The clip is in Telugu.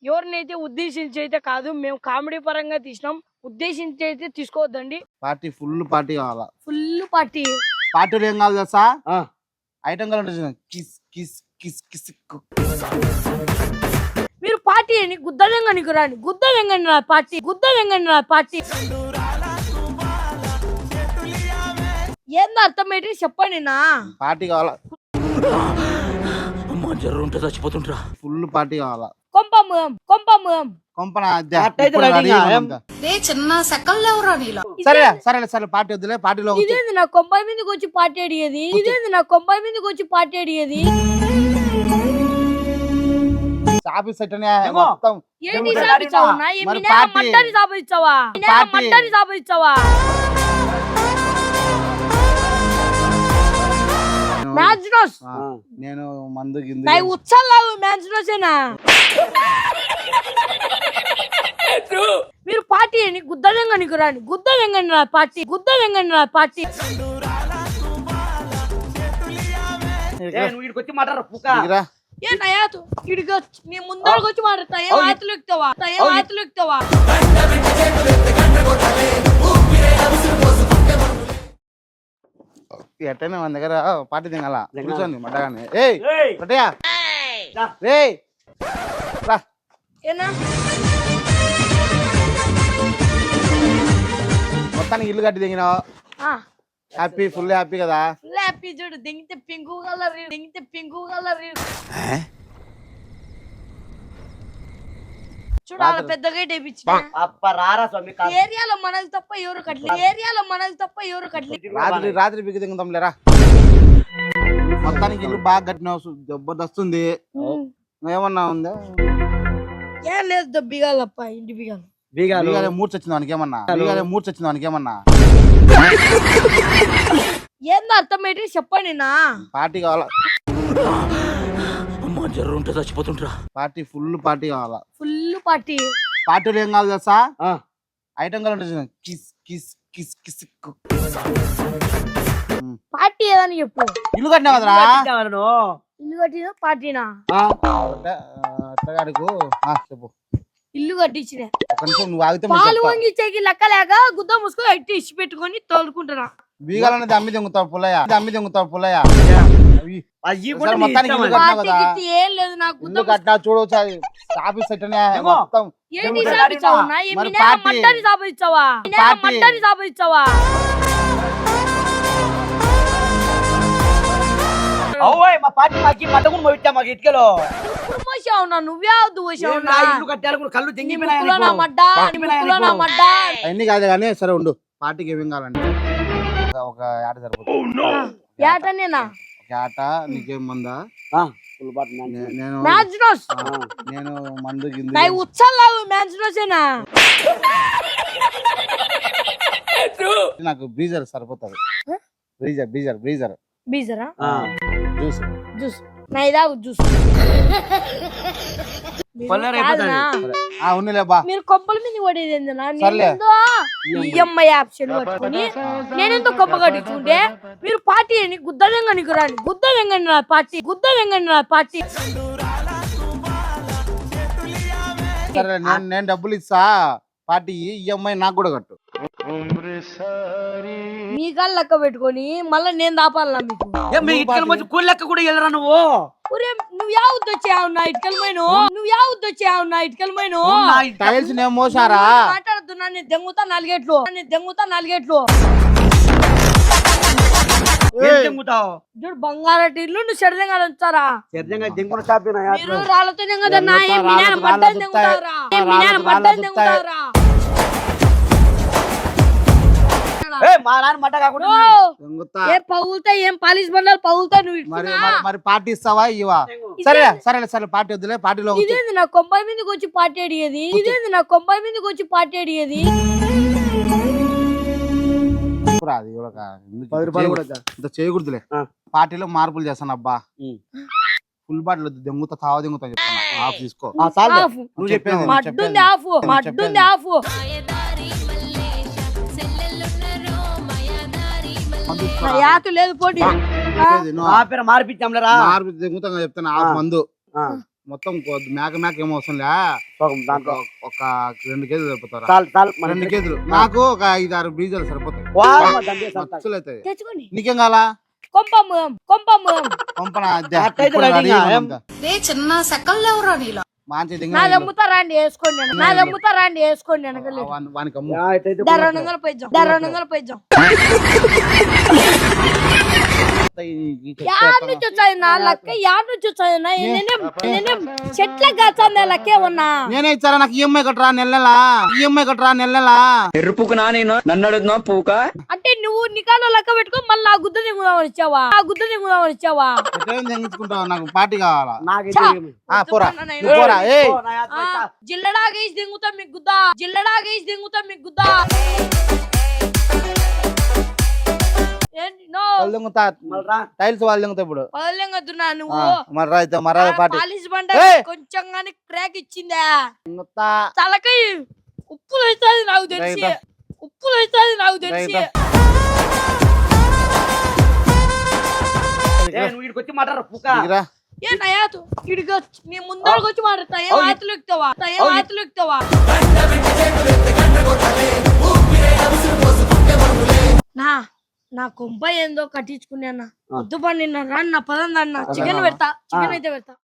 ఎవరినైతే ఉద్దేశించి అయితే కాదు, మేము కామెడీ పరంగా తీసినాం, ఉద్దేశించి అయితే తీసుకోవద్దండి. పార్టీ ఫుల్ పార్టీ కావాలా. Full party. పార్టీలు ఏం కావాలి తెలుసా? ఐటమ్ కావాలి. Kiss kiss kiss kiss. మీరు పార్టీ అని గుద్ద వెంగనికి రాని, గుద్ద వెంగని రా పార్టీ, గుద్ద వెంగని రా పార్టీ. ఏందో అర్థమేంటి చెప్పండి నా. పార్టీ కావాలా. చచ్చిపోతుంటరా. ఫుల్ పార్టీ కావాలా. కొంపముం కొంపముం కొంపన చిన్న సెకల్లో నీలో. సరే సరే సరే పార్టీ వద్దులే. పార్టీలో ఇదేంది నా కొంపై మీదకి వచ్చి పార్టీ అడిగేది, ఇదేంది నా కొంపై మీదకి వచ్చి పార్టీ అడిగేది. ఆఫీస్ సెట్టనే మొత్తం ఏంటి సాపిచ్చావు నా? ఏమినా మట్టని సాపిచ్చావా? మట్టని సాపిచ్చావా? మ్యాచ్ నోస్ నేను మందు గిందు నై ఉచ్చల్లావు మ్యాచ్ నోసేనా. మీరు పార్టీ అని గుద్ద వెంగనికి రాని, గుద్ద వెంగని రా పార్టీ, గుద్ద వెంగని రా పార్టీ. వచ్చి మాట్లాడరా దిగిరా. ఏ నయాతు ఇడికి నీ ముందరకు వచ్చి మాట్లాడతా. ఏం ఆతులు ఎక్కుతావా? ఏం ఆతులు ఎక్కుతావా? ఎట్టనే మన దగ్గర పార్టీ తినాలా కూర్చోండి మడ్డగానే. ఏయ్ పట్టయా రేయ్ రా. ఏనా మొత్తానికి ఇల్లు కట్టి దిగినావు. హ్యాపీ ఫుల్ హ్యాపీ కదా. Full happy. చూడు దింగితే పింకు కలర్, దింగితే పింకు కలర్. చూడు అలా పెద్దగా వేయించిన ఏరియాలో మనకు తప్ప ఎవరు కట్టలేదు, ఏరియాలో మనకు తప్ప ఎవరు కట్టలేదు. రాత్రి రాత్రి బిగి దిగుతాం లేరా. మొత్తానికి ఇల్లు బాగా కట్టినావు, జబర్దస్తుంది. ఏమన్నా ఉందా? ఏం లేదు దబ్బిగాలప్ప, ఇంటి బిగాలు. మూడ్స్ వచ్చింది వానికి ఏమన్నా? మూడ్స్ వచ్చింది వానికి ఏమన్నా? ఏందో అర్థమేంటి చెప్పండి నా. పార్టీ కావాలా. జర్రుంటే చచ్చిపోతుంటరా. పార్టీ ఫుల్ పార్టీ కావాలా. Full party. పార్టీలు ఏం కావాలి తెలుసా? ఐటమ్ కావాలి. Kiss kiss kiss kiss. Party ఏదని చెప్పు. ఇల్లు కట్టినా కదరా. ఇల్లు కట్టినా పార్టీనా? అట్టగాడుకు చెప్పు. ఇల్లు కట్టించిన కొంచెం నువ్వు ఆగితే పాలు వంగిచ్చేకి లెక్కలేక గుద్ద ముసుకొని ఎట్టి ఇచ్చి పెట్టుకొని తోలుకుంటున్నా. బీగాలనేది అమ్మి దొంగతావు పుల్లయ్య, అమ్మి దొంగతావు పుల్లయ్య. ఏం లేదు నాకు ఇల్లు కట్టినా చూడు. ఆఫీస్ సెట్టనే మొత్తం. ఏంటి సాపిచ్చావు నా? ఏమినా మట్టని సాపిచ్చావా? మట్టని సాపిచ్చావా? మా పార్టీ మాకి పట్టకుండా పోయిట్టా మాకు ఇటుకలో మోసావునా? నువ్వే దూసావునా? ఇల్లు కట్టాలి కళ్ళు తెంగి అన్ని కాదు కానీ సరే ఉండు. పార్టీకి ఏమేం కావాలండి? ఒక ఆట సరిపోతుంది. ఏటనేనా? ఒక ఆట నీకేం మందా? నేను మందు గిందు ఉచ్చల్లావు మ్యాచ్ నోసేనా. నాకు బ్రీజర్ సరిపోతుంది. బ్రీజర్ బ్రీజర్ బ్రీజర్ బీజరా జ్యూస్ జ్యూస్ నైదా జ్యూస్. ఉన్నలేబా. మీరు కొప్పల మీద పడేది ఈఎంఐ ఆప్షన్ పట్టుకుని నేనెంతో కొప్ప కట్టించుకుంటే మీరు పార్టీ అని గుద్ద వెంగనికి రాని, గుద్ద వెంగని రా పార్టీ, గుద్ద వెంగని రా పార్టీ. సరే నేను డబ్బులు ఇస్తా. పార్టీ ఈఎంఐ నాకు కూడా కట్టు. మీ కాళ్ళు లెక్క పెట్టుకొని మళ్ళీ నేను దాపాలన్నా మీకు. కూలి లెక్క కూడా వెళ్ళరా నువ్వు? నువ్వు యా ఉద్దు వచ్చావు నా ఇటుకలమైన, నువ్వు యా ఉద్దు వచ్చావు నా ఇటుకలమైన. టైల్స్ నేను మోసారా? మాట్లాడుతున్నా నేను దెంగుతా నాలుగేట్లు, నేను దెంగుతా నాలుగేట్లు. చూడు బంగారటి ఇల్లు నువ్వు చెడదంగా ఉంచారా? మీరు రాళ్ళతో దెంగదన్నా మడ్డని దెంగుతారా? మడ్డని దెంగుతారా? ఏం పగులుతాయి, ఏం పాలిష్ బండాలు పగులుతాయి. నువ్వు మరి పార్టీ ఇస్తావా ఇవా? సరే సరే సరే పార్టీ వద్దులే. పార్టీలో ఇదేంది నా కొంపై మీదకి వచ్చి పార్టీ అడిగేది, ఇదేంది నా కొంపై మీదకి వచ్చి పార్టీ అడిగేది. ఇంత చేయకూడదులే. పార్టీలో మార్పులు చేస్తాను అబ్బా. ఫుల్ బాటిల్ దెంగుతా తావా దెంగుతా చెప్తాను. ఆఫ్ తీసుకో. నువ్వు చెప్పేది మడ్డుంది ఆఫ్, మడ్డుంది ఆఫ్. లేదు పోటీ మార్పిద్దాంలేరా. చెప్తాను. ఆఫ్ మందు మొత్తం మేక ఏమో అవసరంలే, దాంట్లో ఒక 2 కేజీలు సరిపోతారా? చాలు 2 కేజీలు నాకు ఒక 5-6 బీజాలు సరిపోతాయి. మచ్చులు అవుతాయి. తెచ్చుకోండి. నీకేం కావాలా? కొంపమ్మ పంపనా అట్టయితే రెడీగా చిన్న సెకల్లో ఎవరో నీలో మంచి నాది అమ్ముతారా అండి వేసుకోండి వెనకలి వానికి అమ్ము. 200 పైజాం యాడ్ నుంచి వచ్చాయి నా లక్క, యాడ్ నుంచి వచ్చాయి నా నేనేం చెట్ల కాచాను లక్కే ఉన్నా. నేనే ఇచ్చారా? నాకు ఈఎంఐ కట్టరా నెల ఎరుపుకు నా నేను నన్ను అడుగుతున్నా పూక అంటే నువ్వు నికాలో లెక్క పెట్టుకో మళ్ళీ ఆ గుద్ద దిగుదామని ఇచ్చావా తెంగించుకుంటావు. నాకు పార్టీ కావాలా? ఛా! పోరా నాయనా. నువ్వు పోరా. ఏయ్ జిల్లడాగేసి దింగుతా మీకు గుద్దా ఏంటి నో వాళ్ళు దింగుతా, టైల్స్ వాళ్ళు దింగుతా ఇప్పుడు. పదలేంగద్దున్నా నువ్వు మరి రైతు పార్టీ పాలిష్ బండ ఏయ్! కొంచెం గాని క్రాక్ ఇచ్చిందా దింగుతా. తలకై ఉప్పులు వేస్తుంది నాకు తెలిసి రైట్. నువ్వు ఇక్కడికి వచ్చి మాట్లాడరా పుక్క. దిగిరా. ఏ నయాతు ఇడిగా నీ ముందరకు వచ్చి మాట్లాడతా ఏం ఆతులు ఎక్కుతావా నా కొంప ఏందో కట్టించుకున్నా వద్దు పని నా పదం చికెన్ అయితే పెడతా